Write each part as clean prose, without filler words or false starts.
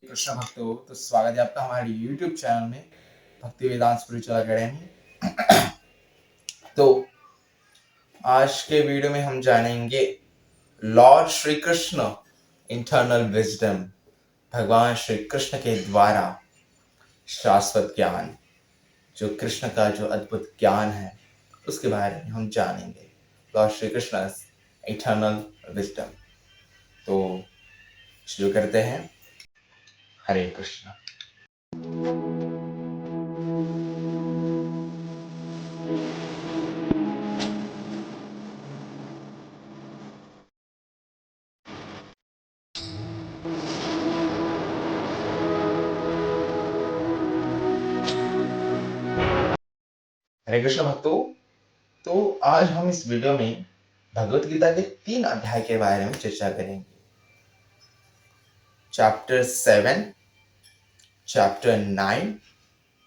कृष्ण भक्तों, तो स्वागत है आपका हमारे YouTube चैनल में भक्ति वेदांत स्पिरिचुअल एकेडमी। तो आज के वीडियो में हम जानेंगे Lord Shri Krishna internal wisdom, भगवान श्री कृष्ण के द्वारा शाश्वत ज्ञान, जो कृष्ण का जो अद्भुत ज्ञान है उसके बारे में हम जानेंगे। Lord Shri Krishna internal wisdom. तो शुरू करते हैं। हरे कृष्ण। हरे कृष्ण भक्तों, तो आज हम इस वीडियो में भगवत गीता के 3 अध्याय के बारे में चर्चा करेंगे। चैप्टर 7, चैप्टर 9,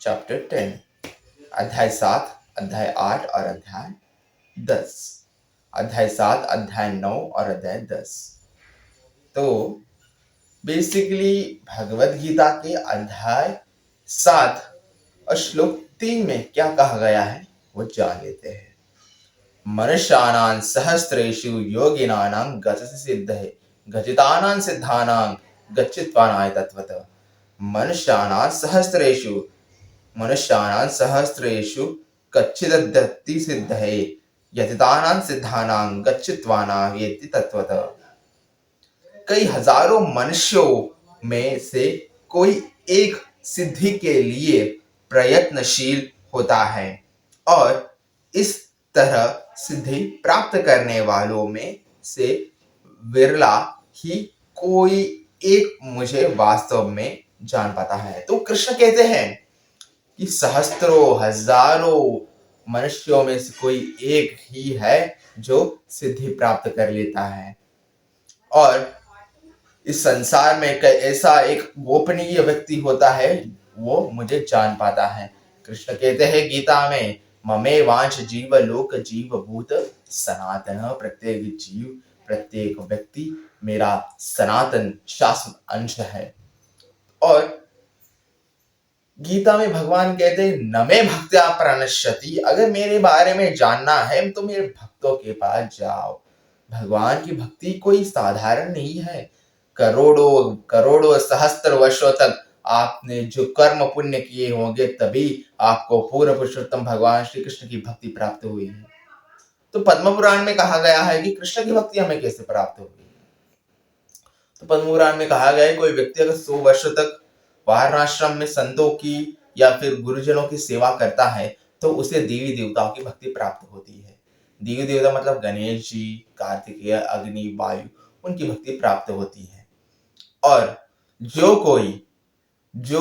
चैप्टर 10, अध्याय 7, अध्याय 8 और अध्याय 10। अध्याय 7, अध्याय 9 और अध्याय 10। तो बेसिकली भगवत गीता के अध्याय 7 और श्लोक 3 में क्या कहा गया है वो जान लेते हैं। मनुष्याणां सहस्रेषु योगिनानां गतिः सिद्धये गजितानां सिद्धानां गच्छित्वानाय तत्त्वतः। मनुष्याणां सहस्रेषु कच्चिदद्यति सिद्धये यतितानां सिद्धानां गच्छित्वानाय वेत्ति तत्त्वतः। कई हजारों मनुष्यों में से कोई एक सिद्धि के लिए प्रयत्नशील होता है और इस तरह सिद्धि प्राप्त करने वालों में से विरला ही कोई एक मुझे वास्तव में जान पाता है। तो कृष्ण कहते हैं कि सहस्त्रों हजारों मनुष्यों में से कोई एक ही है जो सिद्धि प्राप्त कर लेता है और इस संसार में ऐसा एक गोपनीय व्यक्ति होता है, वो मुझे जान पाता है। कृष्ण कहते हैं गीता में, ममे वांश जीव लोक जीव भूत सनातन। प्रत्येक जीव, प्रत्येक व्यक्ति मेरा सनातन शाश्वत अंश है। और गीता में भगवान कहते हैं, न मे भक्त्या प्रणश्यति। अगर मेरे बारे में जानना है तो मेरे भक्तों के पास जाओ। भगवान की भक्ति कोई साधारण नहीं है। करोड़ों करोड़ों सहस्त्र वर्षों तक आपने जो कर्म पुण्य किए होंगे तभी आपको पूर्ण पुरुषोत्तम भगवान श्री कृष्ण की भक्ति प्राप्त हुई है। तो पद्म पुराण में कहा गया है कि कृष्ण की भक्ति हमें कैसे प्राप्त हुई। तो पद्म पुराण में कहा गया है, कोई व्यक्ति अगर 100 वर्षों तक वारणाश्रम में संतों की या फिर गुरुजनों की सेवा करता है तो उसे देवी देवताओं की भक्ति प्राप्त होती है। देवी देवता मतलब गणेश जी, कार्तिकेय, अग्नि, वायु, उनकी भक्ति प्राप्त होती है। और जो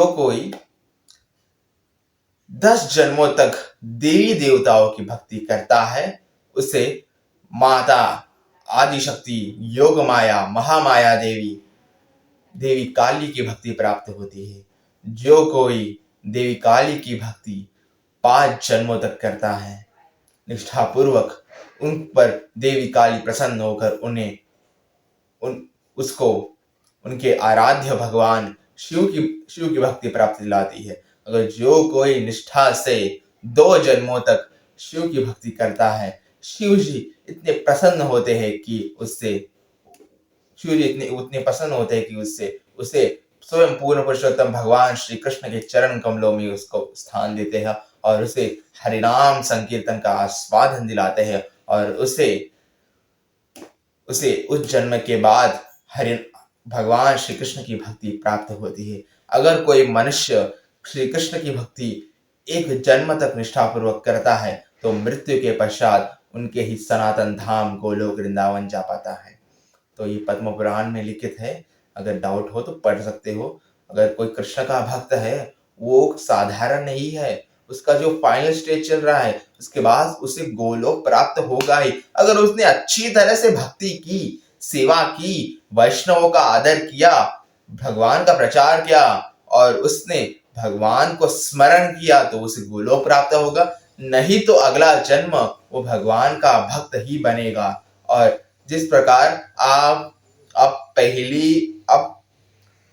कोई 10 जन्मों तक देवी देवताओं की भक्ति करता है उसे माता आदिशक्ति, योग माया, महामाया देवी काली की भक्ति प्राप्त होती है। जो कोई देवी काली की भक्ति 5 जन्मों तक करता है निष्ठापूर्वक, उन पर देवी काली प्रसन्न होकर उसको उनके आराध्य भगवान शिव की भक्ति प्राप्त दिलाती है। अगर जो कोई निष्ठा से 2 जन्मों तक शिव की भक्ति करता है, शिव जी इतने प्रसन्न होते हैं कि उसे स्वयं पूर्ण पुरुषोत्तम भगवान श्री कृष्ण के चरण कमलों में उसको स्थान देते हैं और उसे हरिनाम संकीर्तन का आस्वादन दिलाते हैं और उसे उस जन्म के बाद भगवान श्री कृष्ण की भक्ति प्राप्त होती है। अगर कोई मनुष्य श्री कृष्ण की भक्ति 1 जन्म तक निष्ठापूर्वक करता है तो मृत्यु के पश्चात उनके ही सनातन धाम गोलोक वृंदावन जा पाता है। तो ये पद्म पुराण में लिखित है, अगर डाउट हो तो पढ़ सकते हो। अगर कोई कृष्ण का भक्त है वो साधारण नहीं है, उसका जो फाइनल स्टेज चल रहा है उसके बाद उसे गोलोक प्राप्त होगा ही। अगर उसने अच्छी तरह से भक्ति की, सेवा की, वैष्णवों का आदर किया, भगवान का प्रचार किया और उसने भगवान को स्मरण किया तो उसे गोलोक प्राप्त होगा। नहीं तो अगला जन्म वो भगवान का भक्त ही बनेगा। और जिस प्रकार आप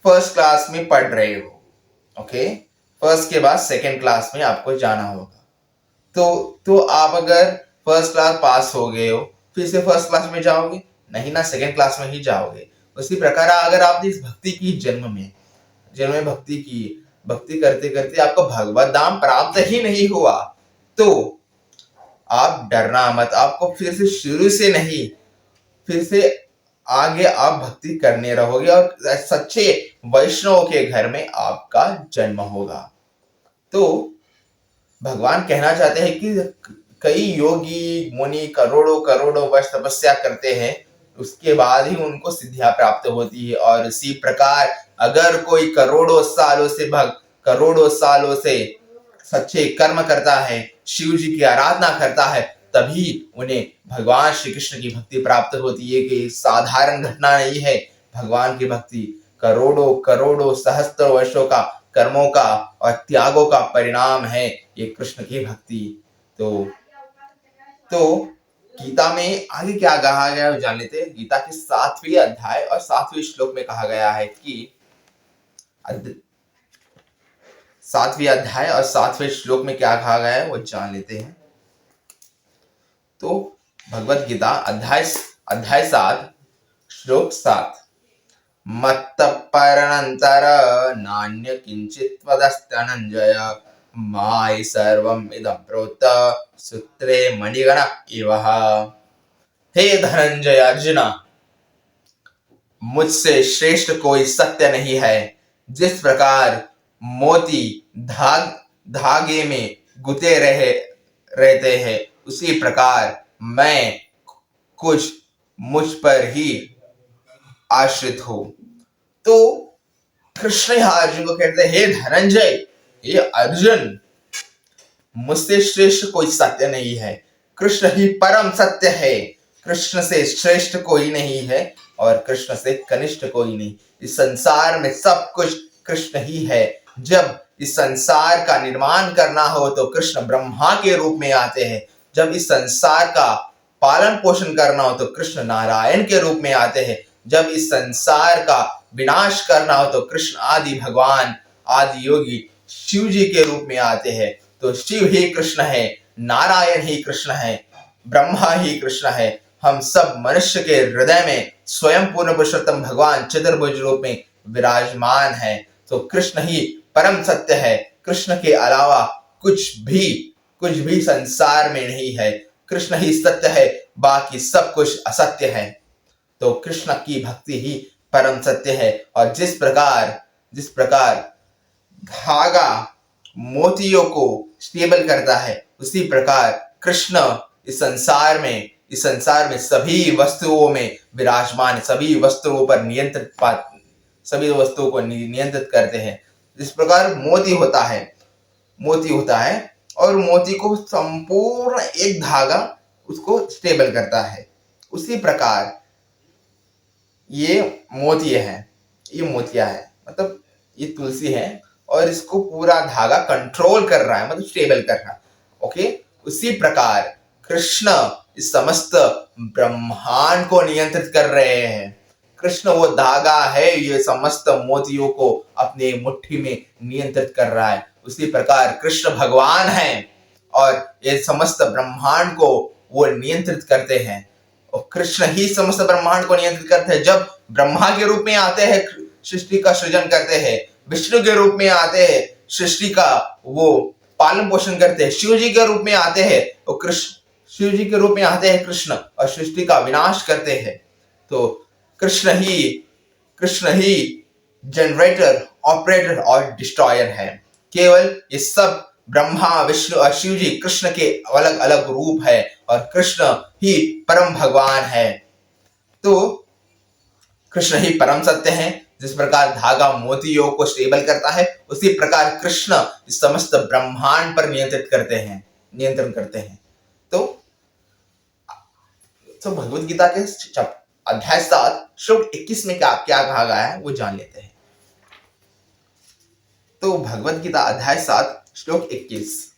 फर्स्ट क्लास में पढ़ रहे हो, ओके, फर्स्ट के बाद सेकेंड क्लास में आपको जाना होगा। तो आप अगर फर्स्ट क्लास पास हो गए हो, फिर से फर्स्ट क्लास में जाओगे? नहीं ना, सेकेंड क्लास में ही जाओगे। उसी प्रकार अगर आपने इस भक्ति की जन्म में भक्ति की, भक्ति करते करते आपको भगवत धाम प्राप्त ही नहीं हुआ, तो आप डरना मत, आपको फिर से शुरू से नहीं, फिर से आगे आप भक्ति करने रहोगे और सच्चे वैष्णव के घर में आपका जन्म होगा। तो भगवान कहना चाहते हैं कि कई योगी मुनि करोड़ों करोड़ों वर्ष तपस्या करते हैं, उसके बाद ही उनको सिद्धियां प्राप्त होती है। और इसी प्रकार अगर कोई करोड़ों सालों से सच्चे कर्म करता है, शिव जी की आराधना करता है, तभी उन्हें भगवान श्री कृष्ण की भक्ति प्राप्त होती है। कि साधारण घटना नहीं है, भगवान की भक्ति करोड़ों करोड़ों सहस्त्र वर्षों का कर्मों का और त्यागों का परिणाम है ये कृष्ण की भक्ति। तो गीता में आगे क्या कहा गया है जान लेते हैं। गीता के 7वें अध्याय और 7वें श्लोक में कहा गया है कि 7वें अध्याय और 7वें श्लोक में क्या कहा गया है वो जान लेते हैं। तो भगवत गीता अध्याय 7 श्लोक 7, मत्तः परनंतर नान्य किंचित वदस्तनंजय माय सर्वम इदं प्रोक्त सूत्रे मणिगण इवः। हे धनंजय अर्जुना, मुझसे श्रेष्ठ कोई सत्य नहीं है। जिस प्रकार मोती धागे में गुथे रहते हैं, उसी प्रकार मैं कुछ मुझ पर ही आश्रित हो। तो कृष्ण अर्जुन को कहते हैं, हे धनंजय, हे अर्जुन, मुझसे श्रेष्ठ कोई सत्य नहीं है, कृष्ण ही परम सत्य है। कृष्ण से श्रेष्ठ कोई नहीं है और कृष्ण से कनिष्ठ कोई नहीं। इस संसार में सब कुछ कृष्ण ही है। जब इस संसार का निर्माण करना हो तो कृष्ण ब्रह्मा के रूप में आते हैं। जब इस संसार का पालन पोषण करना हो तो कृष्ण नारायण के रूप में आते हैं। जब इस संसार का विनाश करना हो तो कृष्ण आदि भगवान आदि योगी शिव जी के रूप में आते हैं। तो शिव ही कृष्ण है, नारायण ही कृष्ण है, ब्रह्मा ही कृष्ण है। हम सब मनुष्य के हृदय में स्वयं पूर्ण पुरुषोत्तम भगवान चतुर्भुज रूप में विराजमान है। तो कृष्ण ही परम सत्य है। कृष्ण के अलावा कुछ भी संसार में नहीं है। कृष्ण ही सत्य है, बाकी सब कुछ असत्य है। तो कृष्ण की भक्ति ही परम सत्य है। और जिस प्रकार धागा मोतियों को स्टेबल करता है, उसी प्रकार कृष्ण इस संसार में सभी वस्तुओं में विराजमान, सभी वस्तुओं को नियंत्रित करते हैं। जिस प्रकार मोती होता है और मोती को संपूर्ण एक धागा उसको स्टेबल करता है, उसी प्रकार ये मोतिया है, मतलब ये तुलसी है और इसको पूरा धागा कंट्रोल कर रहा है, मतलब स्टेबल कर रहा है। ओके, उसी प्रकार कृष्ण इस समस्त ब्रह्मांड को नियंत्रित कर रहे हैं। कृष्ण वो धागा है, ये समस्त मोतियों को अपने मुट्ठी में नियंत्रित कर रहा है। उसी प्रकार कृष्ण भगवान है और ये समस्त ब्रह्मांड को वो नियंत्रित करते हैं। और कृष्ण ही समस्त ब्रह्मांड को नियंत्रित करते हैं। जब ब्रह्मा के रूप में आते हैं, सृष्टि का सृजन करते हैं। विष्णु के रूप में आते हैं, सृष्टि का वो पालन पोषण करते हैं। शिव जी के रूप में आते हैं, वो शिव जी के रूप में आते हैं कृष्ण और सृष्टि का विनाश करते हैं। तो कृष्ण ही जनरेटर, ऑपरेटर और डिस्ट्रॉयर है। केवल ये सब ब्रह्मा विष्णु और शिव जी कृष्ण के अलग अलग रूप है और कृष्ण ही परम भगवान है। तो कृष्ण ही परम सत्य है। जिस प्रकार धागा मोतियों को स्टेबल करता है, उसी प्रकार कृष्ण इस समस्त ब्रह्मांड पर नियंत्रण करते हैं। तो भगवत गीता के अध्याय 7 श्लोक 21 में क्या कहा गया है वो जान लेते हैं। तो भगवत गीता अध्याय 7 श्लोक 21,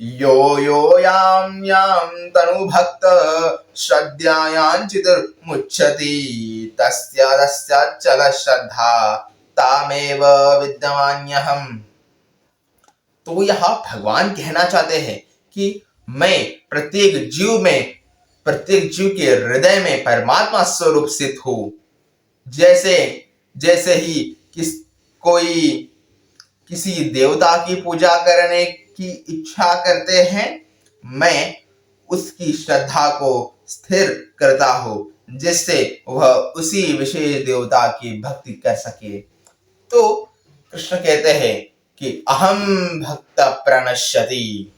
यो यो यां यां तनु भक्त श्रद्धायाञ्चितुर्मुच्यति तस्य तस्याचल श्रद्धा तामेव विद्यमान्यहम्। तो यहाँ भगवान कहना चाहते हैं कि मैं प्रत्येक जीव के हृदय में परमात्मा स्वरूप स्थित हूं। जैसे ही कोई किसी देवता की पूजा करने की इच्छा करते हैं, मैं उसकी श्रद्धा को स्थिर करता हूं जिससे वह उसी विशेष देवता की भक्ति कर सके। तो कृष्ण कहते हैं कि अहम भक्त प्रणश्यति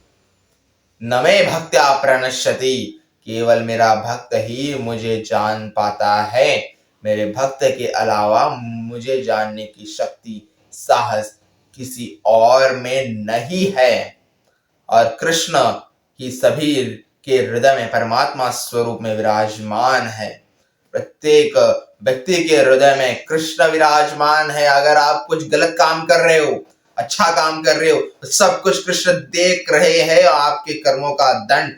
न मे भक्त्या प्रणश्यति, केवल मेरा भक्त ही मुझे जान पाता है। मेरे भक्त के अलावा मुझे जानने की शक्ति, साहस किसी और में नहीं है। और कृष्ण ही सभी के हृदय में परमात्मा स्वरूप में विराजमान है। प्रत्येक व्यक्ति के हृदय में कृष्ण विराजमान है। अगर आप कुछ गलत काम कर रहे हो, अच्छा काम कर रहे हो, तो सब कुछ कृष्ण देख रहे हैं और आपके कर्मों का दंड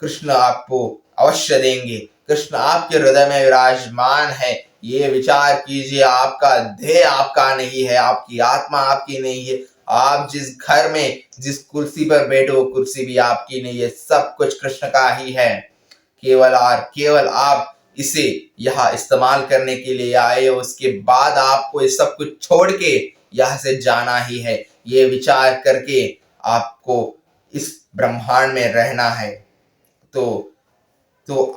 कृष्ण आपको अवश्य देंगे। कृष्ण आपके हृदय में विराजमान है, ये विचार कीजिए। आपका देह आपका नहीं है, आपकी आत्मा आपकी नहीं है। आप जिस घर में जिस कुर्सी पर बैठे हो, कुर्सी भी आपकी नहीं है, सब कुछ कृष्ण का ही है। केवल और केवल आप इसे यहाँ इस्तेमाल करने के लिए आए हो, उसके बाद आपको ये सब कुछ छोड़ के यहाँ से जाना ही है। ये विचार करके आपको इस ब्रह्मांड में रहना है। तो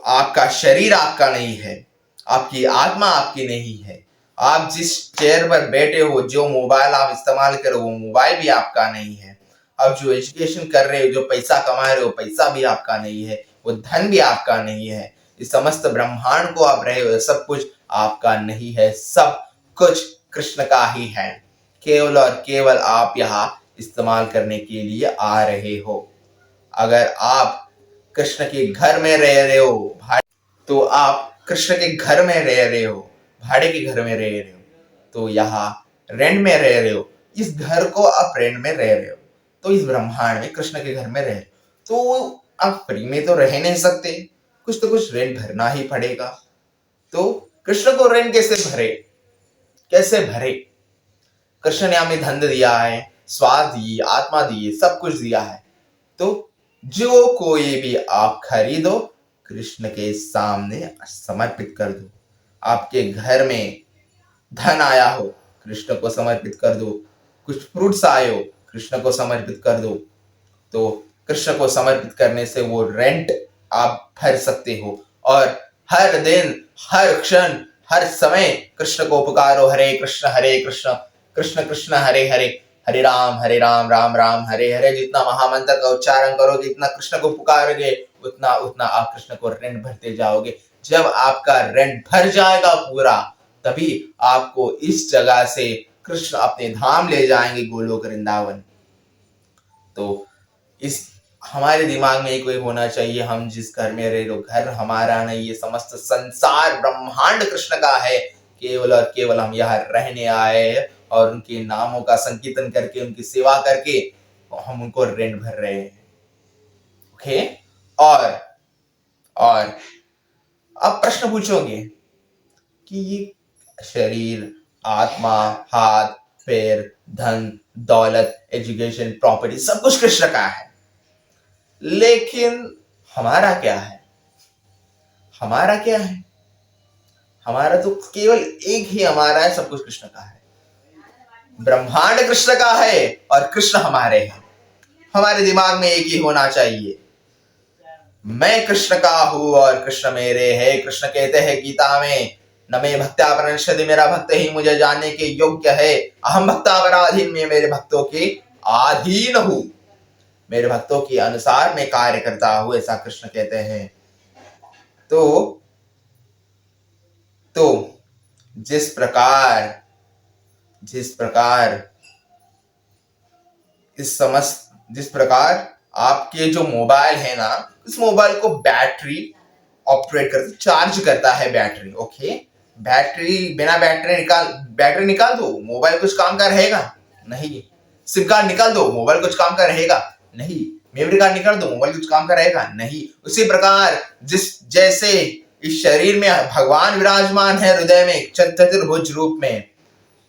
आपका शरीर आपका नहीं है, आपकी आत्मा आपकी नहीं है। आप जिस चेयर पर बैठे हो, जो मोबाइल आप इस्तेमाल कर रहे हो, वो मोबाइल भी आपका नहीं है। आप जो एजुकेशन कर रहे हो, जो पैसा कमा रहे हो, पैसा भी आपका नहीं है, वो धन भी आपका नहीं है। इस समस्त ब्रह्मांड को आप रहे हो, सब कुछ आपका नहीं है, सब कुछ कृष्ण का ही है। केवल और केवल आप यहाँ इस्तेमाल करने के लिए आ रहे हो। अगर आप कृष्ण के घर में रह रहे हो, तो आप कृष्ण के घर में रह रहे हो, भाड़े के घर में रह रहे हो, तो यहाँ रेंट में रह रहे हो। इस घर को आप रेंट में रह रहे हो, तो इस ब्रह्मांड में कृष्ण के घर में रहे, तो आप फ्री में तो रह नहीं सकते, कुछ तो कुछ रेंट भरना ही पड़ेगा। तो कृष्ण को रेंट कैसे भरे? कृष्ण ने हमें धन दिया है, स्वास्थ्य दी, आत्मा दी, सब कुछ दिया है। तो जो कोई भी आप खरीदो, कृष्ण के सामने समर्पित कर दो। आपके घर में धन आया हो, कृष्ण को समर्पित कर दो। कुछ फ्रूट्स आए हो, कृष्ण को समर्पित कर दो। तो कृष्ण को समर्पित करने से वो रेंट आप भर सकते हो। और हर दिन, हर क्षण, हर समय कृष्ण को पुकारो, हरे कृष्ण कृष्ण कृष्ण हरे हरे, हरे राम राम राम हरे हरे। जितना महामंत्र का उच्चारण करोगे, जितना कृष्ण को पुकारोगे, उतना उतना आप कृष्ण को रेंट भरते जाओगे। जब आपका रेंट भर जाएगा पूरा, तभी आपको इस जगह से कृष्ण अपने धाम ले जाएंगे, गोलोक वृंदावन। तो इस हमारे दिमाग में एक वही होना चाहिए, हम जिस घर में रह रहे, घर हमारा नहीं, ये समस्त संसार ब्रह्मांड कृष्ण का है। केवल और केवल हम यहाँ रहने आए हैं और उनके नामों का संकीर्तन करके, उनकी सेवा करके हम उनको रेंट भर रहे हैं। ओके? और अब प्रश्न पूछोगे कि ये शरीर, आत्मा, हाथ, पैर, धन, दौलत, एजुकेशन, प्रॉपर्टी, सब कुछ कृष्ण का है, लेकिन हमारा क्या है? हमारा तो केवल एक ही हमारा है, सब कुछ कृष्ण का है। ब्रह्मांड कृष्ण का है और कृष्ण हमारे हैं। हमारे दिमाग में एक ही होना चाहिए, मैं कृष्ण का हूं और कृष्ण मेरे है। कृष्ण कहते हैं गीता में, न मे भक्त्या प्रणश्यति, मेरा भक्त ही मुझे जानने के योग्य है। अहम भक्ता पराधीन, मैं मेरे भक्तों के अधीन हूं, मेरे भक्तों के अनुसार मैं कार्य करता हूं, ऐसा कृष्ण कहते हैं। तो जिस प्रकार आपके जो मोबाइल है ना, इस मोबाइल को बैटरी ऑपरेट करता, चार्ज करता है बैटरी। ओके, बिना बैटरी निकाल दो, मोबाइल कुछ काम का रहेगा नहीं। सिम कार्ड निकाल दो, मोबाइल कुछ काम का रहेगा नहीं। मेमोरी कार्ड निकाल दो, मोबाइल कुछ काम का रहेगा नहीं। उसी प्रकार जैसे इस शरीर में भगवान विराजमान है हृदय में चतुर्भुज रूप में,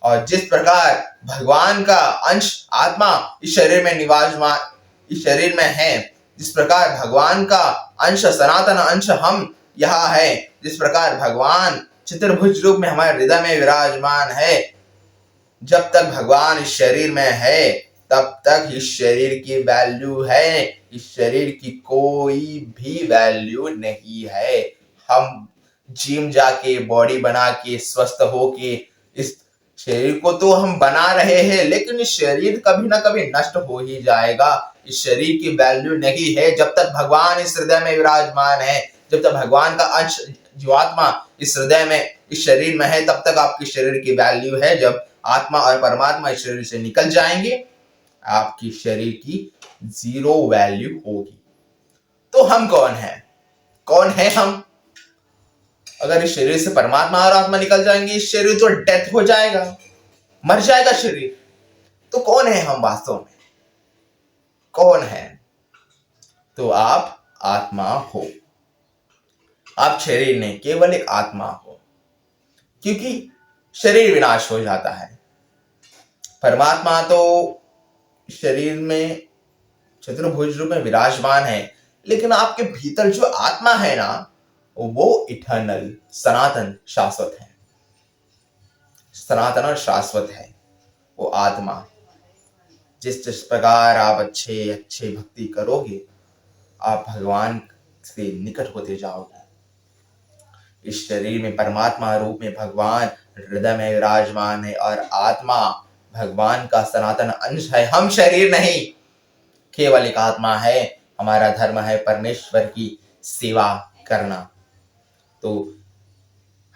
और जिस प्रकार भगवान का अंश आत्मा इस शरीर में इस शरीर में है, जिस प्रकार भगवान का अंश सनातन अंश हम यहाँ है, जिस प्रकार भगवान चतुर्भुज रूप में हमारे हृदय में विराजमान है, जब तक भगवान इस शरीर में है तब तक इस शरीर की वैल्यू है, इस शरीर की कोई भी वैल्यू नहीं है। हम जिम जाके बॉडी बना के स्वस्थ होके इस शरीर को तो हम बना रहे हैं, लेकिन इस शरीर कभी ना कभी नष्ट हो ही जाएगा। इस शरीर की वैल्यू नहीं है जब तक भगवान इस हृदय में विराजमान है, जब तक भगवान का अंश जीवात्मा इस हृदय में इस शरीर में है, तब तक आपके शरीर की वैल्यू है। जब आत्मा और परमात्मा इस शरीर से निकल जाएंगे, आपकी शरीर की जीरो वैल्यू होगी। तो हम कौन है? कौन है हम? अगर इस शरीर से परमात्मा और आत्मा निकल जाएंगे, इस शरीर तो डेथ हो जाएगा, मर जाएगा शरीर। तो कौन है हम वास्तव में? कौन है? तो आप आत्मा हो। आप शरीर नहीं, केवल एक आत्मा हो, क्योंकि शरीर विनाश हो जाता है। परमात्मा तो शरीर में चतुर्भुज रूप में विराजमान है, लेकिन आपके भीतर जो आत्मा है ना, वो इटर्नल, सनातन, शाश्वत है। सनातन और शाश्वत है वो आत्मा। जिस प्रकार आप अच्छे अच्छे भक्ति करोगे, आप भगवान से निकट होते जाओगे। इस शरीर में परमात्मा रूप में भगवान हृदय में विराजमान है, और आत्मा भगवान का सनातन अंश है। हम शरीर नहीं, केवल एक आत्मा है। हमारा धर्म है परमेश्वर की सेवा करना। तो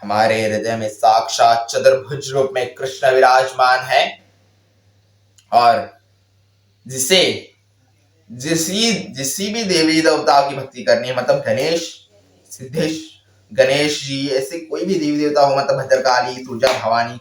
हमारे हृदय में साक्षात चतुर्भुज रूप में कृष्ण विराजमान है, और जिसे जिसी भी देवी देवता की भक्ति करनी है, मतलब गणेश, सिद्धेश, गणेश जी, ऐसे कोई भी देवी देवता हो, मतलब भद्रकाली, तुलजा, भवानी,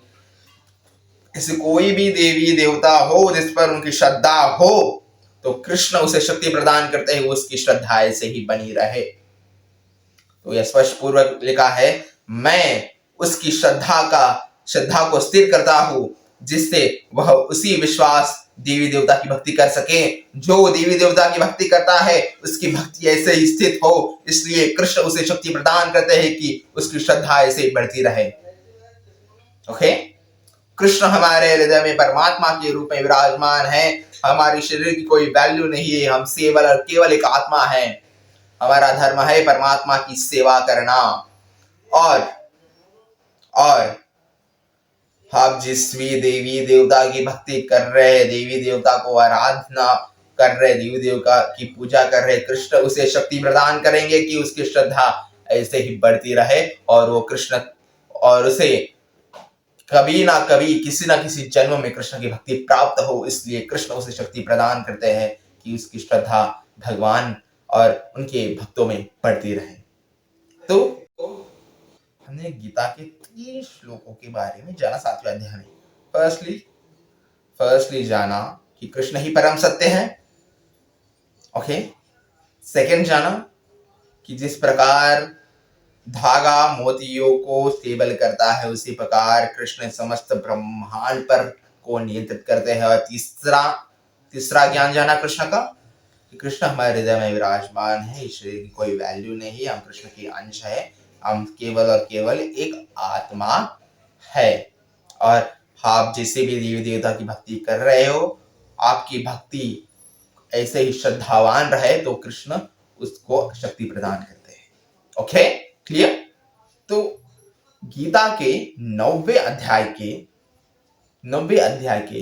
ऐसे कोई भी देवी देवता हो जिस पर उनकी श्रद्धा हो, तो कृष्ण उसे शक्ति प्रदान करते हैं, वो उसकी श्रद्धा ऐसे ही बनी रहे। तो यह स्पष्ट पूर्वक लिखा है, मैं उसकी श्रद्धा को स्थिर करता हूं, जिससे वह उसी विश्वास देवी देवता की भक्ति कर सके। जो देवी देवता की भक्ति करता है, उसकी भक्ति ऐसे ही स्थित हो, इसलिए कृष्ण उसे शक्ति प्रदान करते हैं कि उसकी श्रद्धा ऐसे ही बढ़ती रहे। ओके? कृष्ण हमारे हृदय में परमात्मा के रूप में विराजमान है। हमारे शरीर की कोई वैल्यू नहीं है, हम केवल एक आत्मा है। हमारा धर्म है परमात्मा की सेवा करना, और आप जिस भी देवी देवता की भक्ति कर रहे हैं, देवी देवता को आराधना कर रहे, देवी देवता की पूजा कर रहे, कृष्ण उसे शक्ति प्रदान करेंगे कि उसकी श्रद्धा ऐसे ही बढ़ती रहे, और वो कृष्ण, और उसे कभी ना कभी किसी ना किसी जन्म में कृष्ण की भक्ति प्राप्त हो। इसलिए कृष्ण उसे शक्ति प्रदान करते हैं कि उसकी श्रद्धा भगवान और उनके भक्तों में बढ़ती रहे। तो हमने गीता के 3 श्लोकों के बारे में जाना 7वें अध्याय में। फर्स्टली जाना कि कृष्ण ही परम सत्य है। ओके। सेकंड जाना कि जिस प्रकार धागा मोतियों को स्टेबल करता है, उसी प्रकार कृष्ण समस्त ब्रह्मांड पर को नियंत्रित करते हैं। और तीसरा ज्ञान जाना कृष्ण का कि कृष्ण हमारे हृदय में विराजमान है, इस शरीर की कोई वैल्यू नहीं है, हम कृष्ण के अंश है, हम केवल और केवल एक आत्मा है। और आप जिसे भी देवी देवता की भक्ति कर रहे हो, आपकी भक्ति ऐसे ही श्रद्धावान रहे तो कृष्ण उसको शक्ति प्रदान करते हैं। Okay, clear? तो गीता के 9वें अध्याय के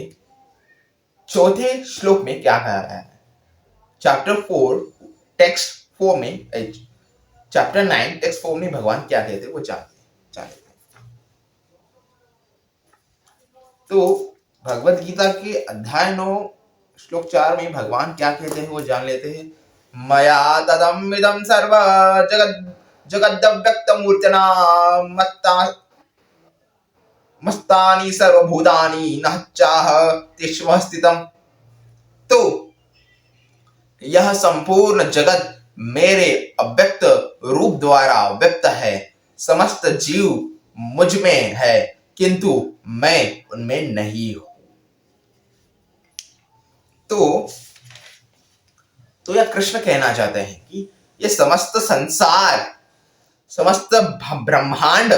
4थे श्लोक में क्या कहा गया है? चैप्टर 4 टेक्स्ट 4 में, चैप्टर 9 टेक्स्ट 4 में भगवान क्या कहते हैं वो जानते हैं। तो भगवत गीता के अध्याय 9 श्लोक 4 में भगवान क्या कहते हैं वो जान लेते हैं। मया तदम इदम सर्व जगद्व्यक्त मूर्तना मस्तानि सर्वभूतानि न चाह तिष्म स्थितम। तो यह संपूर्ण जगत मेरे अव्यक्त रूप द्वारा व्यक्त है। समस्त जीव मुझ में है, किंतु मैं उनमें नहीं हूं। तो यह कृष्ण कहना चाहते हैं कि ये समस्त संसार, समस्त ब्रह्मांड,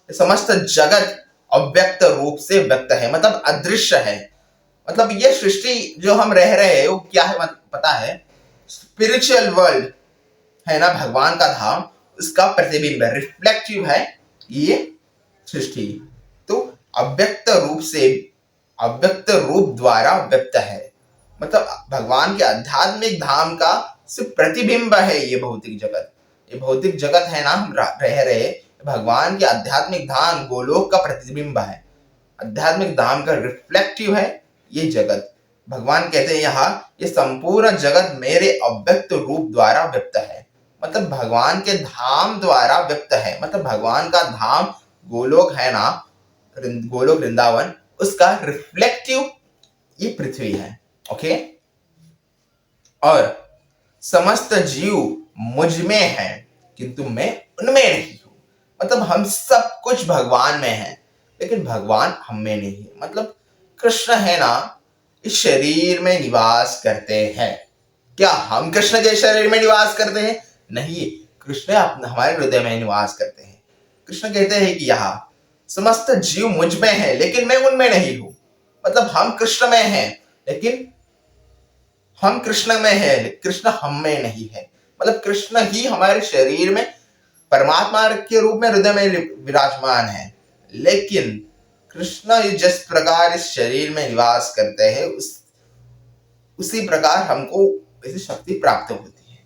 समस्त जगत अव्यक्त रूप से व्यक्त है, मतलब अदृश्य है। मतलब ये सृष्टि जो हम रह रहे हैं वो क्या है पता है? स्पिरिचुअल वर्ल्ड है ना, भगवान का धाम, उसका प्रतिबिंब है, रिफ्लेक्टिव है ये सृष्टि। तो अव्यक्त रूप से, अव्यक्त रूप द्वारा व्यक्त है, मतलब भगवान के आध्यात्मिक धाम का सिर्फ प्रतिबिंब है ये भौतिक जगत। ये भौतिक जगत है ना हम रह रहे, भगवान के आध्यात्मिक धाम गोलोक का प्रतिबिंब है, आध्यात्मिक धाम का रिफ्लेक्टिव है ये जगत। भगवान कहते हैं यहाँ, ये संपूर्ण जगत मेरे अव्यक्त रूप द्वारा व्यक्त है, मतलब भगवान के धाम द्वारा व्यक्त है, मतलब भगवान का धाम गोलोक है ना, गोलोक वृंदावन, उसका रिफ्लेक्टिव ये पृथ्वी है। ओके, और समस्त जीव मुझ में है, किंतु मैं उनमें नहीं हूं। मतलब हम सब कुछ भगवान में है, लेकिन भगवान हम में नहीं है। मतलब कृष्ण है ना, इस शरीर में निवास करते हैं। क्या हम कृष्ण के शरीर में निवास करते हैं? नहीं, कृष्ण हमारे हृदय में निवास करते हैं। कृष्ण कहते हैं कि यहाँ समस्त जीव मुझ में है, लेकिन मैं उनमें नहीं हूं। मतलब हम कृष्ण में हैं, लेकिन हम कृष्ण में है, कृष्ण हम में नहीं है। मतलब कृष्ण ही हमारे शरीर में परमात्मा के रूप में हृदय में विराजमान है, लेकिन कृष्ण जिस प्रकार इस शरीर में निवास करते हैं उसी प्रकार हमको ऐसी शक्ति प्राप्त होती है।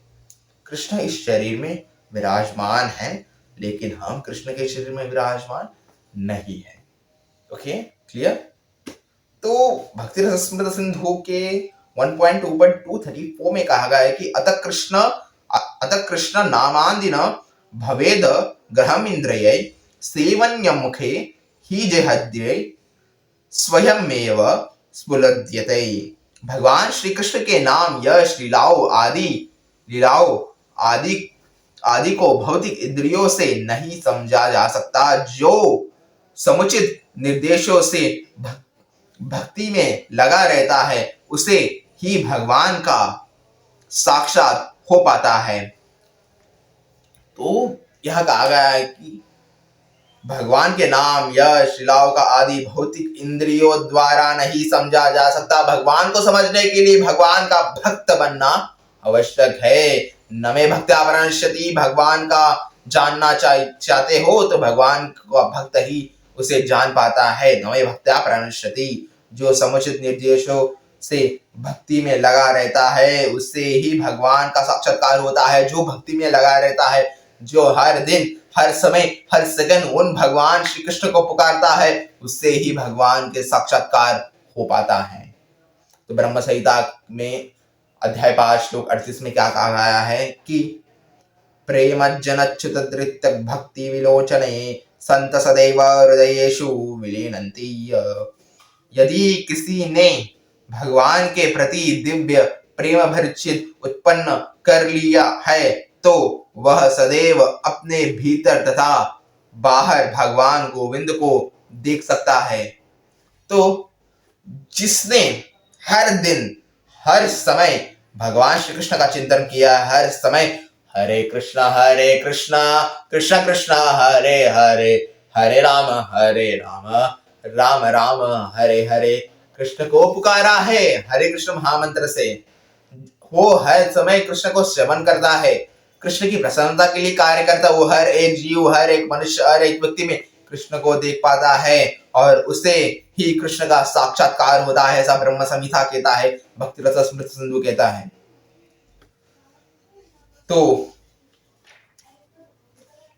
कृष्ण इस शरीर में विराजमान है, लेकिन हम कृष्ण के शरीर में विराजमान नहीं है। Okay, clear? तो भक्ति रस स्मृत सिंधु के 1.2.234 में कहा गया है कि अतः कृष्ण नामांदिन भवेद ग्रहम इंद्रिय सेवन्यम मुखे ही जेहद्ये स्वयमेव स्फुलद्यते। भगवान श्री कृष्ण के नाम, यश, लीलाओं आदि को भौतिक इंद्रियों से नहीं समझा जा सकता। जो समुचित निर्देशों से भक्ति में लगा रहता है, उसे ही भगवान का साक्षात हो पाता है। तो यह कहा गया है कि भगवान के नाम, यश, लीलाओं का आदि भौतिक इंद्रियों द्वारा नहीं समझा जा सकता। भगवान को समझने के लिए भगवान का भक्त बनना आवश्यक है। न मे भक्त्या प्रणश्यति, भगवान का जानना चाहते हो तो भगवान का भक्त ही उसे जान पाता है। न मे भक्त्या प्रणश्यति, जो समुचित निर्देशों से भक्ति में लगा रहता है उससे ही भगवान का साक्षात्कार होता है। जो भक्ति में लगा रहता है, जो हर दिन, हर समय, हर सेकंड उन भगवान श्री कृष्ण को पुकारता है, उससे ही भगवान के साक्षात्कार हो पाता है। तो ब्रह्म संहिता में अध्याय 5 श्लोक 38 में क्या कहा गया है कि प्रेमज्जनच्युत धृत्य भक्ति विलोचने संत सदैव हृदयेषु विलीनन्ति। यदि किसी ने भगवान के प्रति दिव्य प्रेम भरचित उत्पन्न कर लिया है, तो वह सदैव अपने भीतर तथा बाहर भगवान गोविंद को देख सकता है। तो जिसने हर दिन, हर समय भगवान श्री कृष्ण का चिंतन किया, हर समय हरे कृष्णा कृष्ण कृष्ण हरे हरे, हरे राम राम राम हरे हरे, कृष्ण को पुकारा है हरे कृष्ण महामंत्र से, वो हर समय कृष्ण को श्रवण करता है, कृष्ण की प्रसन्नता के लिए कार्य करता। वो हर एक जीव, हर एक मनुष्य, हर एक व्यक्ति में कृष्ण को देख पाता है और उसे ही कृष्ण का साक्षात्कार होता है। ऐसा ब्रह्म संहिता कहता है, भक्ति रस स्मृत सिंधु कहता है। तो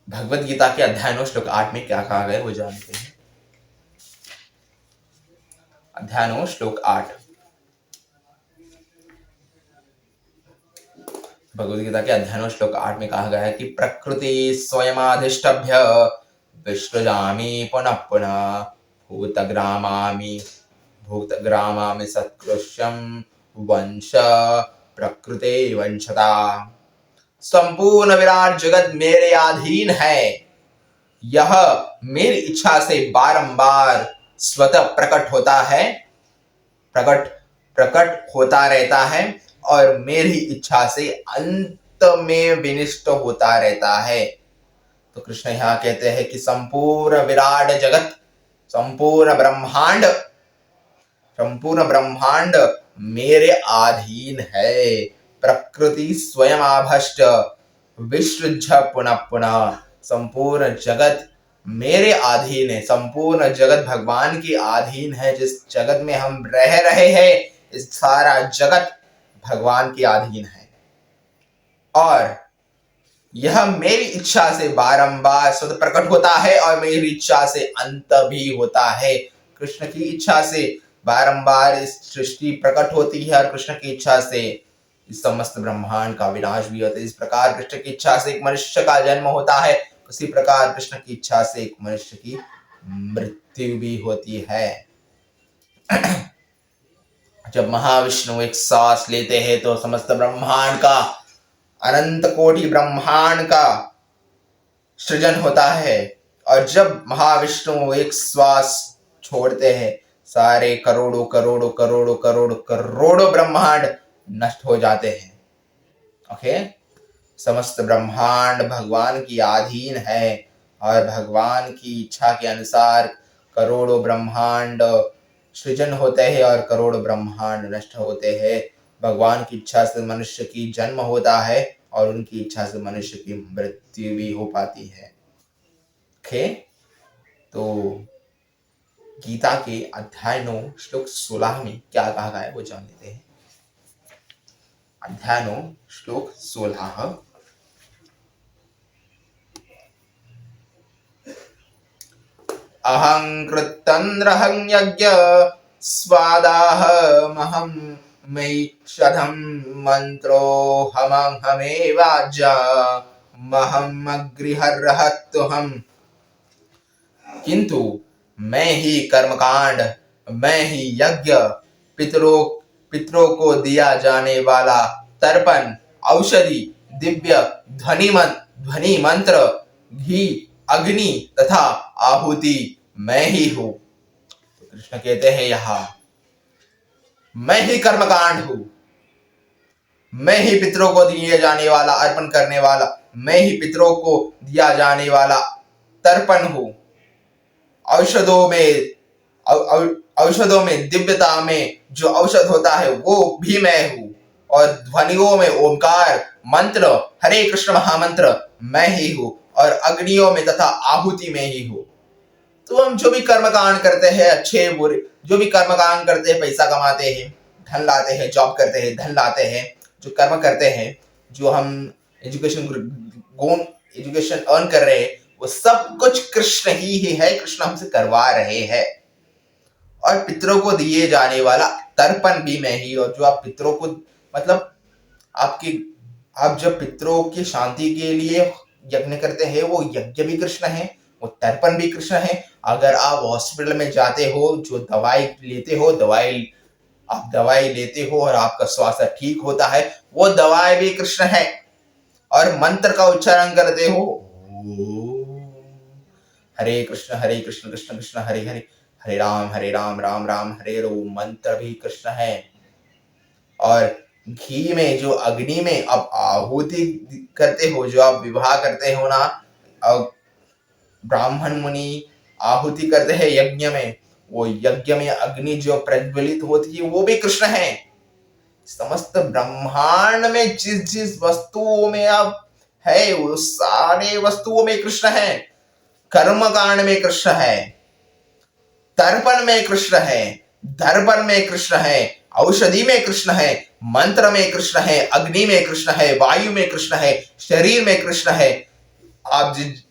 भगवद गीता के अध्याय 9 श्लोक 8 में क्या कहा गया वो जानते हैं। अध्याय 9 श्लोक 8, भगवद गीता के अध्याय 9 श्लोक 8 में कहा गया है कि प्रकृति स्वयमाधिष्टभ्य विश्वजामि पुनः पुनः भूतग्रामामि सत्कृष्यं वंश प्रकृते वंशता। संपूर्ण विराट जगत मेरे अधीन है। यह मेरी इच्छा से बारंबार स्वतः प्रकट होता है, प्रकट प्रकट होता रहता है और मेरी इच्छा से अंत में विनिष्ट होता रहता है। तो कृष्ण यहाँ कहते हैं कि संपूर्ण विराट जगत, संपूर्ण ब्रह्मांड मेरे अधीन है। प्रकृति स्वयं आभष्ट विसृज्य पुनः पुनः। संपूर्ण जगत मेरे अधीन है, संपूर्ण जगत भगवान के अधीन है। जिस जगत में हम रह रहे हैं, इस सारा जगत भगवान के अधीन है और यह मेरी इच्छा से बारंबार स्वतः प्रकट होता है और मेरी इच्छा से अंत भी होता है। कृष्ण की इच्छा से बारंबार इस सृष्टि प्रकट होती है और कृष्ण की इच्छा से इस समस्त ब्रह्मांड का विनाश भी होता है। इस प्रकार कृष्ण की इच्छा से एक मनुष्य का जन्म होता है, उसी प्रकार कृष्ण की इच्छा से एक मनुष्य की मृत्यु भी होती है। जब महाविष्णु एक सांस लेते हैं तो समस्त ब्रह्मांड का, अनंत कोटि ब्रह्मांड का सृजन होता है और जब महाविष्णु एक श्वास छोड़ते हैं, सारे करोड़ों करोड़ों करोड़ों करोड़ों करोड़ों ब्रह्मांड नष्ट हो जाते हैं। ओके, समस्त ब्रह्मांड भगवान की अधीन है और भगवान की इच्छा के अनुसार करोड़ों ब्रह्मांड सृजन होते हैं और करोड़ों ब्रह्मांड नष्ट होते हैं। भगवान की इच्छा से मनुष्य की जन्म होता है और उनकी इच्छा से मनुष्य की मृत्यु भी हो पाती है। ओके, तो गीता के अध्याय 9 श्लोक 16 में क्या कहा गया है वो जान लेते हैं। अध्याय 9 श्लोक 16। अहं कृतन्द्रहं यज्ञ स्वादाहमहं मयि शधं मंत्रोऽहमहमेवाज्यमहं अग्निहर्हत्वहम्। किंतु मैं ही कर्मकांड, मैं ही यज्ञ, पितरों को दिया जाने वाला तर्पण, औषधि, दिव्य ध्वनि मंत्र, घी, अग्नि तथा आहुति मैं ही हूं। तो कृष्ण कहते हैं यहां, मैं ही कर्मकांड हूं, मैं ही पितरों को दिए जाने वाला, अर्पण करने वाला, मैं ही पितरों को दिया जाने वाला तर्पण हूं। औषधों में दिव्यता में जो औषध होता है वो भी मैं हूं और ध्वनियों में ओंकार, मंत्र, हरे कृष्ण महामंत्र मैं ही हूं और अग्नियों में तथा आहुति में ही हूं। तो हम जो भी कर्मकांड करते हैं, अच्छे बुरे जो भी कर्मकांड करते हैं, पैसा कमाते हैं, धन लाते हैं, जॉब करते हैं, धन लाते हैं, जो कर्म करते हैं, जो हम एजुकेशन अर्न कर रहे हैं, वो सब कुछ कृष्ण ही है, कृष्ण हमसे करवा रहे हैं। और पितरों को दिए जाने वाला तर्पण भी मैं ही, और जो आप पितरों को मतलब आप जब पितरों की शांति के लिए यज्ञ करते हैं, वो यज्ञ भी कृष्ण है, वो तर्पण भी कृष्ण है। अगर आप हॉस्पिटल में जाते हो, जो दवाई लेते हो, आप दवाई लेते हो और आपका स्वास्थ्य ठीक होता है, वो दवाई भी कृष्ण है। और मंत्र का उच्चारण करते हो, हरे कृष्ण कृष्ण कृष्ण हरे हरे, हरे राम राम राम हरे राम, मंत्र भी कृष्ण है। और घी में, जो अग्नि में आप आहुति करते हो, जो आप विवाह करते हो ना, ब्राह्मण मुनि आहुति करते हैं यज्ञ में, वो यज्ञ में अग्नि जो प्रज्वलित होती है वो भी कृष्ण है। समस्त ब्रह्मांड में जिस जिस वस्तुओं में आप है, वो सारे वस्तुओं में कृष्ण है। कर्म कांड में कृष्ण है, तर्पण में कृष्ण है, दर्पण में कृष्ण है, औषधि में कृष्ण है, मंत्र में कृष्ण है, अग्नि में कृष्ण है, वायु में कृष्ण है, शरीर में कृष्ण है। आप जिस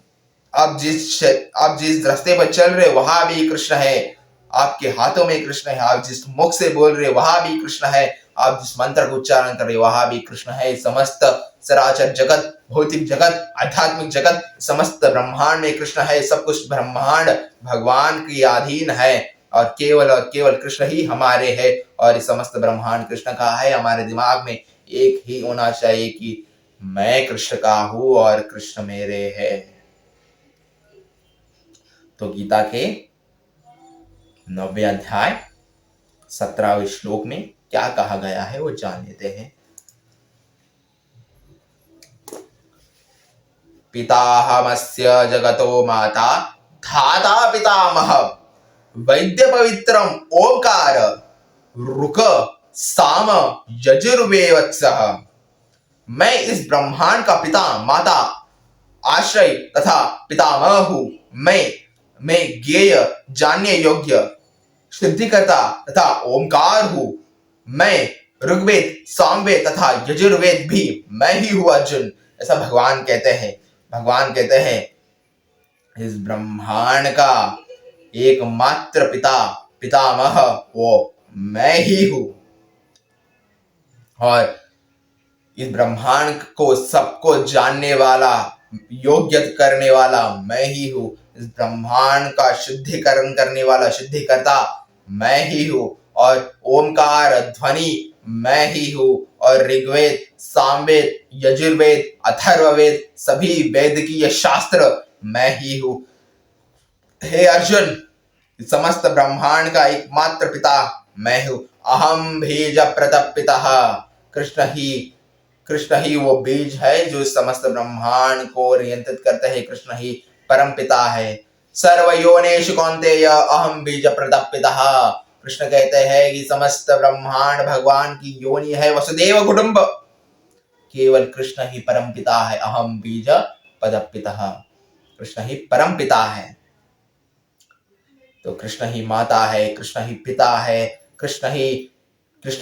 रास्ते पर चल रहे वहां भी कृष्ण है, आपके हाथों में कृष्ण है, आप जिस मुख से बोल रहे वहां भी कृष्ण है, आप जिस मंत्र को उच्चारण कर रहे वहां भी कृष्ण है। समस्त चराचर जगत, भौतिक जगत, आध्यात्मिक जगत, समस्त ब्रह्मांड में कृष्ण है। सब कुछ ब्रह्मांड भगवान के अधीन है और केवल कृष्ण ही हमारे है। और इस समस्त ब्रह्मांड कृष्ण का है। हमारे दिमाग में एक ही होना चाहिए कि मैं कृष्ण का हूं और कृष्ण मेरे है। तो गीता के 9वें अध्याय 17वें श्लोक में क्या कहा गया है वो जान लेते हैं। पिताहमस्य जगतो माता धाता पितामह वैद्य पवित्रम ओंकार रुक साम यजुर्वेवत्सः। मैं इस ब्रह्मांड का पिता माता आश्रय तथा पितामह हूं। मैं ज्ञेय जानने योग्य शुद्धिकर्ता तथा ओंकार हूं। मैं ऋग्वेद सामवेद तथा यजुर्वेद भी मैं ही हूं अर्जुन। ऐसा भगवान कहते हैं। भगवान कहते हैं इस ब्रह्मांड का एकमात्र पिता पितामह वो मैं ही हूं और इस ब्रह्मांड को सबको जानने वाला योग्य करने वाला मैं ही हूं। इस ब्रह्मांड का शुद्धिकरण करने वाला शुद्धिकर्ता मैं ही हूं और ओमकार ध्वनि मैं ही हूं और ऋग्वेद सामवेद यजुर्वेद अथर्ववेद सभी वैदिकीय शास्त्र मैं ही हूं। हे अर्जुन समस्त ब्रह्मांड का एकमात्र पिता मैं हूं। अहम बीज प्रतपितः। कृष्ण ही वो बीज है जो समस्त ब्रह्मांड को नियंत्रित करते हैं। कृष्ण ही परम पिता है। सर्वयोनिषु कौन्तेय अहम बीज प्रतपितः। कृष्ण कहते हैं कि समस्त ब्रह्मांड भगवान की योनि है वसुदेव कुटुंब। केवल कृष्ण ही परम पिता है। अहम बीज प्रतपितः। कृष्ण ही परम पिता है। तो कृष्ण ही माता है, कृष्ण ही पिता है, कृष्ण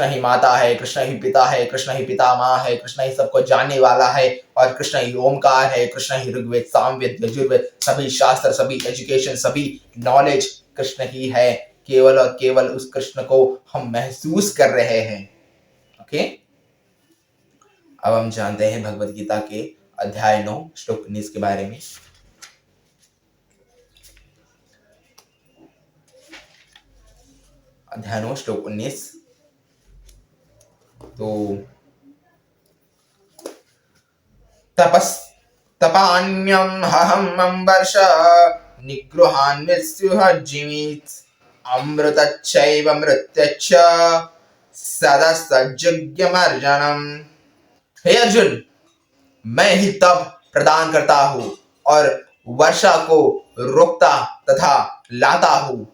ही माता है, कृष्ण ही पिता है, कृष्ण ही पितामह है, कृष्ण ही सबको जानने वाला है और कृष्ण ही ओमकार है। कृष्ण ही ऋग्वेद सामवेद यजुर्वेद सभी शास्त्र सभी एजुकेशन सभी नॉलेज कृष्ण ही है। केवल और केवल उस कृष्ण को हम महसूस कर रहे हैं। ओके, अब हम जानते हैं भगवद गीता के अध्याय 9 श्लोक 19 के बारे में। अध्याय 9 श्लोक 19। तो तपान्यम हहम वर्ष निगृहान मृत्युहजीवित अमृतच्चैव मृत्यच्च सदा सज्जज्ञमर्जनम। हे अर्जुन मैं ही तप प्रदान करता हूं और वर्षा को रोकता तथा लाता हूं।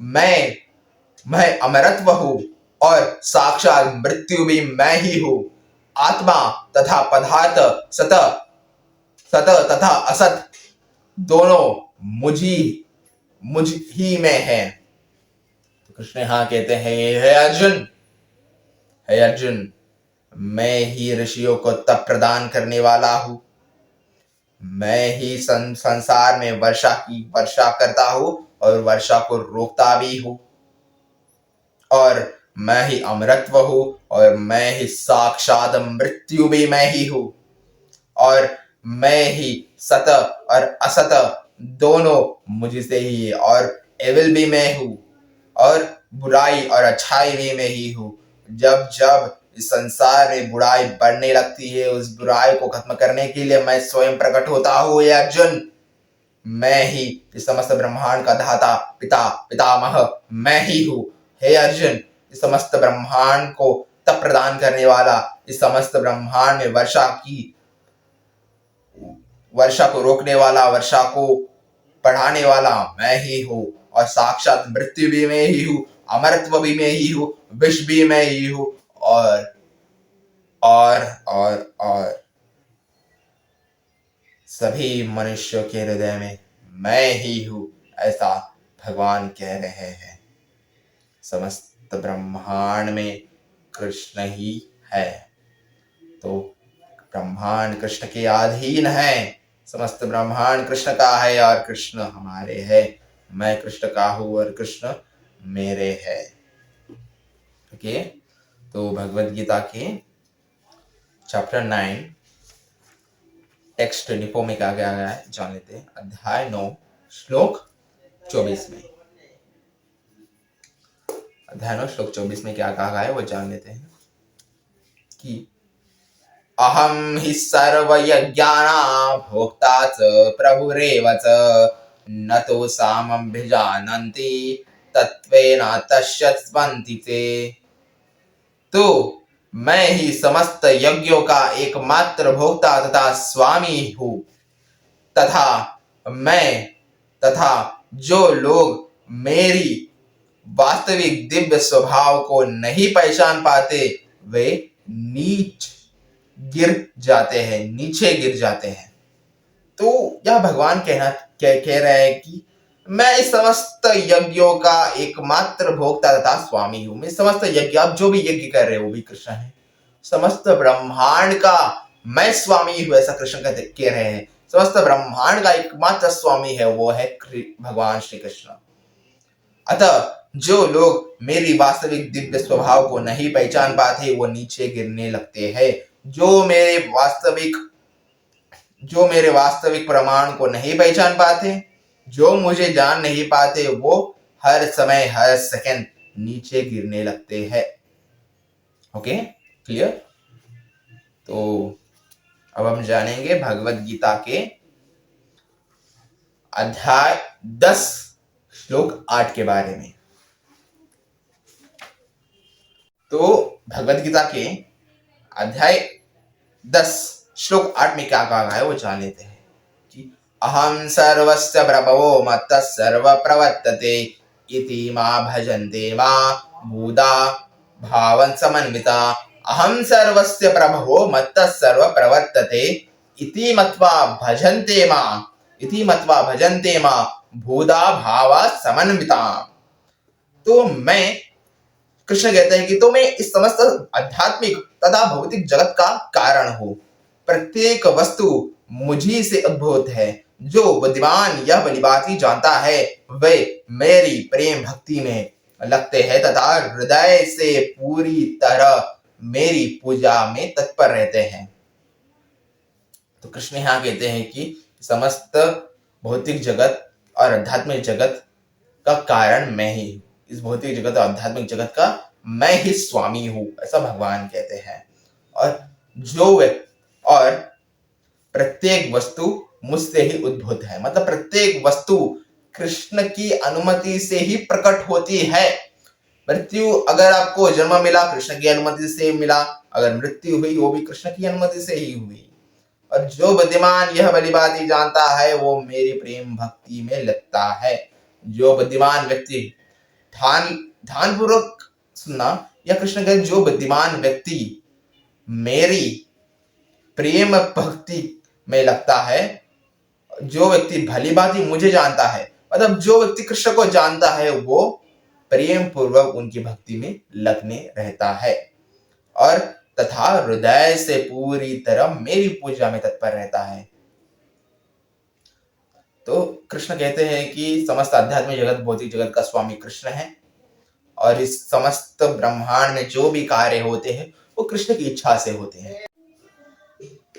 मैं अमरत्व हूं और साक्षात मृत्यु भी मैं ही हूं। आत्मा तथा पदार्थ सत तथा असत दोनों मुझ ही में है। तो कृष्ण यहां कहते हैं हे अर्जुन मैं ही ऋषियों को तप प्रदान करने वाला हूं। मैं ही संसार में वर्षा करता हूं और वर्षा को रोकता भी हूं और मैं ही अमरत्व हूं और मैं ही साक्षात मृत्यु भी मैं ही हूं और मैं ही सत और असत दोनों मुझसे ही है और एविल भी मैं हूं और बुराई और अच्छाई भी मैं ही हूं। जब जब इस संसार में बुराई बढ़ने लगती है उस बुराई को खत्म करने के लिए मैं स्वयं प्रकट होता हूं। ये अर्जुन मैं ही इस समस्त ब्रह्मांड का धाता पिता पितामह मैं ही हूं। हे अर्जुन इस समस्त ब्रह्मांड को तप प्रदान करने वाला इस समस्त ब्रह्मांड में वर्षा को रोकने वाला वर्षा को बढ़ाने वाला मैं ही हूं और साक्षात मृत्यु भी मैं ही हूं अमरत्व भी मैं ही हूं विष भी मैं ही हूं और सभी मनुष्यों के हृदय में मैं ही हूं ऐसा भगवान कह रहे हैं। समस्त ब्रह्मांड में कृष्ण ही है। तो ब्रह्मांड कृष्ण के अधीन है। समस्त ब्रह्मांड कृष्ण का है और कृष्ण हमारे है। मैं कृष्ण का हूं और कृष्ण मेरे है। ओके, तो भगवद गीता के चैप्टर 9 टेक्स्ट 24 में क्या गया है जान लेते हैं। अध्याय 9 श्लोक 24 में अध्याय 9 श्लोक 24 में क्या कहा गया है वो जान लेते हैं कि अहम हि सर्वयज्ञानां भोक्ता च प्रभुरेव च न तो सामभिजानन्ति तत्त्वेन तस्य स्मन्ति ते। तो मैं ही समस्त यज्ञों का एकमात्र भोक्ता तथा स्वामी हूँ तथा मैं तथा जो लोग मेरी वास्तविक दिव्य स्वभाव को नहीं पहचान पाते वे नीचे गिर जाते हैं। तो यह भगवान कह रहे हैं कि मैं इस समस्त यज्ञों का एकमात्र भोक्ता तथा स्वामी हूं। मैं समस्त यज्ञ, आप जो भी यज्ञ कर रहे हो वो भी कृष्ण है। समस्त ब्रह्मांड का मैं स्वामी हूं, ऐसा कृष्ण कह रहे हैं। समस्त ब्रह्मांड का एकमात्र स्वामी है वो है भगवान श्री कृष्ण। अतः जो लोग मेरी वास्तविक दिव्य स्वभाव को नहीं पहचान पाते वो नीचे गिरने लगते हैं। जो मेरे वास्तविक प्रमाण को नहीं पहचान पाते, जो मुझे जान नहीं पाते, वो हर समय हर सेकंड नीचे गिरने लगते हैं। Okay, clear? तो अब हम जानेंगे भगवत गीता के अध्याय 10 श्लोक 8 के बारे में। तो भगवत गीता के अध्याय 10 श्लोक 8 में क्या कहा है वो जान लेते हैं कि अहम सर्वस्य प्रभवो मत्तः सर्व प्रवर्तते इति मा भजन्ते मा भूदा भावन समन्विता। अहम सर्वस्य प्रभवो मत्तः सर्व प्रवर्तते इति मत्वा भजन्ते मा भूदा भावा समन्विता। तो मैं, कृष्ण कहते हैं कि तो मैं इस समस्त आध्यात्मिक तथा भौतिक जगत का कारण हूं। प्रत्येक वस्तु मुझी से उद्भूत है। जो बुद्धिमान यह भली भांति जानता है वे मेरी प्रेम भक्ति में लगते हैं तथा हृदय से पूरी तरह मेरी पूजा में तत्पर रहते हैं। तो कृष्ण यहाँ कहते हैं कि समस्त भौतिक जगत और आध्यात्मिक जगत का कारण मैं ही हूँ। इस भौतिक जगत और आध्यात्मिक जगत का मैं ही स्वामी हूँ, ऐसा भगवान कहते हैं। और प्रत्येक वस्तु मुझसे ही उद्भूत है। मतलब प्रत्येक वस्तु कृष्ण की अनुमति से ही प्रकट होती है। मृत्यु, अगर आपको जन्म मिला कृष्ण की अनुमति से मिला, अगर मृत्यु हुई वो भी कृष्ण की अनुमति से ही हुई। और जो बुद्धिमान यह भली भांति जानता है वो मेरी प्रेम भक्ति में लगता है। जो बुद्धिमान व्यक्ति ध्यान पूर्वक सुनना, या कृष्ण कहते जो बुद्धिमान व्यक्ति मेरी प्रेम भक्ति में लगता है, जो व्यक्ति भली भांति मुझे जानता है, मतलब जो व्यक्ति कृष्ण को जानता है वो प्रेम पूर्वक उनकी भक्ति में लगने रहता है और तथा हृदय से पूरी तरह मेरी पूजा में तत्पर रहता है। तो कृष्ण कहते हैं कि समस्त आध्यात्मिक जगत, भौतिक जगत का स्वामी कृष्ण है और इस समस्त ब्रह्मांड में जो भी कार्य होते हैं वो कृष्ण की इच्छा से होते हैं।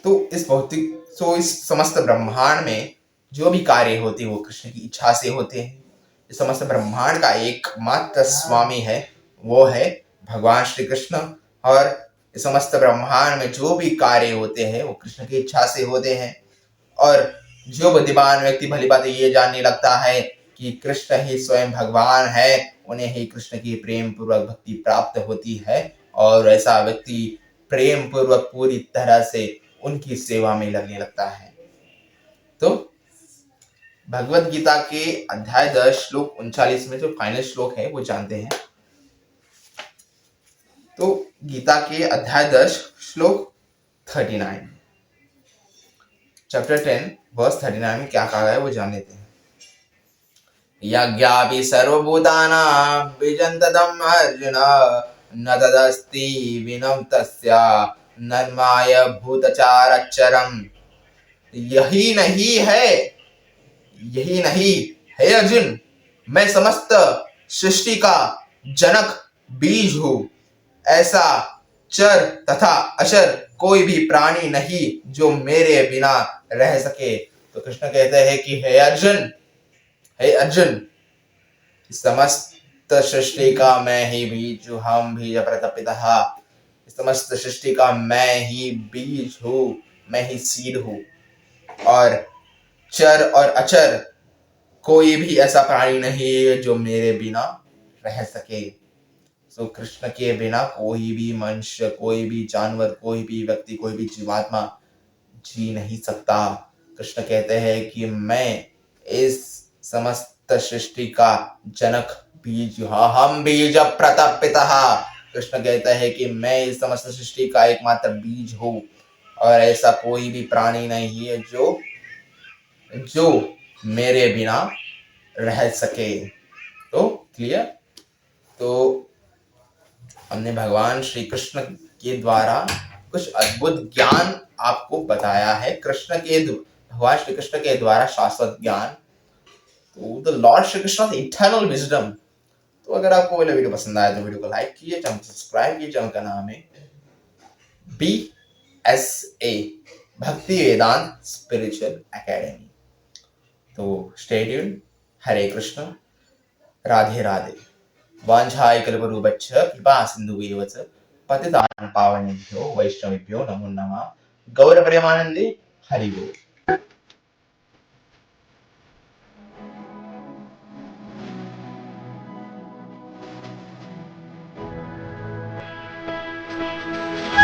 तो इस समस्त ब्रह्मांड में जो भी कार्य होते हैं वो कृष्ण की इच्छा से होते हैं। इस समस्त ब्रह्मांड का एकमात्र स्वामी है वो है भगवान श्री कृष्ण और इस समस्त ब्रह्मांड में जो भी कार्य होते हैं वो कृष्ण की इच्छा से होते हैं। और जो बुद्धिमान व्यक्ति भली बात ये जानने लगता है कि कृष्ण ही स्वयं भगवान है, उन्हें ही कृष्ण की प्रेम पूर्वक भक्ति प्राप्त होती है और ऐसा व्यक्ति प्रेम पूर्वक पूरी तरह से उनकी सेवा में लगने लगता है। तो भगवत गीता के अध्याय 10 श्लोक 39 में जो फाइनल श्लोक है वो जानते हैं। तो गीता के अध्याय 10 श्लोक 39, चैप्टर 10 वर्स 39 में क्या कहा है वो जान लेते हैं। यज्ञापि सर्वभूतानां बीजन्तदम् अर्जुन न तदस्ति विनं तस्या नन्माय भूतचारच्चरम्। यही नहीं है अर्जुन, मैं समस्त सृष्टि का जनक बीज हूँ। ऐसा चर तथा अचर कोई भी प्राणी नहीं जो मेरे बिना रह सके। तो कृष्ण कहते हैं कि हे अर्जुन, समस्त सृष्टि का मैं ही बीज हूँ, हम बीज प्रतपितः। समस्त सृष्टि का मैं ही बीज हूँ, मैं ही सीड हूँ। और चर और अचर कोई भी ऐसा प्राणी नहीं है जो मेरे बिना रह सके। सो कृष्ण के बिना कोई भी मनुष्य, कोई भी जानवर, कोई भी व्यक्ति, कोई भी जीवात्मा जी नहीं सकता। कृष्ण कहते हैं कि मैं इस समस्त सृष्टि का जनक बीज, हम बीज प्रतपितः। कृष्ण कहता है कि मैं इस समस्त सृष्टि का एकमात्र बीज हूँ और ऐसा कोई भी प्राणी नहीं है जो मेरे बिना रह सके। तो क्लियर? तो हमने भगवान श्री कृष्ण के द्वारा कुछ अद्भुत ज्ञान आपको बताया है। भगवान श्री कृष्ण के द्वारा शाश्वत ज्ञान, तो the Lord Shri Krishna eternal wisdom. तो अगर आपको वाला वीडियो पसंद आया तो वीडियो को लाइक कीजिए, चैनल सब्सक्राइब कीजिए। चैनल का नाम है BSA, भक्ति वेदांत स्पिरिचुअल एकेडमी। तो स्टे ट्यून्ड। हरे कृष्ण, राधे राधे। वाञ्छाय कल्पतरुभ्यश्च कृपा सिन्धुभ्येव च पतितानां पावनेभ्यो वैष्णवेभ्यो नमो नमः। गौर प्रेमानंदे, हरि बोल।